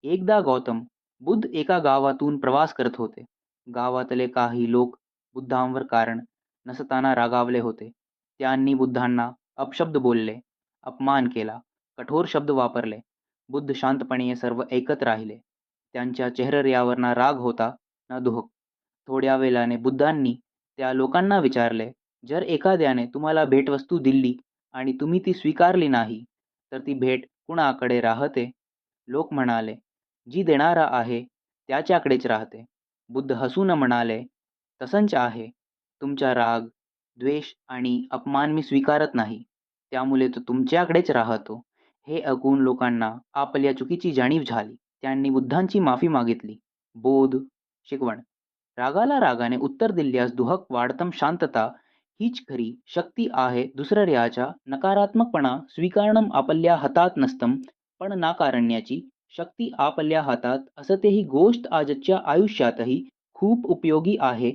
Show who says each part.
Speaker 1: एकदा गौतम बुद्ध एका गावातून प्रवास करत होते. गावातले काही लोक बुद्धांवर कारण नसताना रागावले होते. त्यांनी बुद्धांना अपशब्द बोलले, अपमान केला, कठोर शब्द वापरले. बुद्ध शांतपणे सर्व ऐकत राहिले. त्यांच्या चेहऱ्यावर ना राग होता ना दुःख. थोड्या वेळाने बुद्धांनी त्या लोकांना विचारले, जर एखाद्याने तुम्हाला भेटवस्तू दिली आणि तुम्ही ती स्वीकारली नाही, तर ती भेट कुणाकडे राहते? लोक म्हणाले, जी देणारा आहे त्याच्याकडेच राहते. बुद्ध हसून म्हणाले, तसंच आहे. तुमचा राग, द्वेष आणि अपमान मी स्वीकारत नाही. त्यामुळे तो तुमच्याकडेच राहतो. हे ऐकून लोकांना आपल्या चुकीची जाणीव झाली. त्यांनी बुद्धांची माफी मागितली. बोध शिकवण रागाला रागाने उत्तर दिल्यास दुःख वाढतम शांतता हीच खरी शक्ती आहे. दुसऱ्याच्या नकारात्मकपणा स्वीकारणं आपल्या हातात नसतं, पण नाकारण्याची शक्ती आपल्या हातात असते. ही गोष्ट आजच्या आयुष्यातही खूप उपयोगी आहे.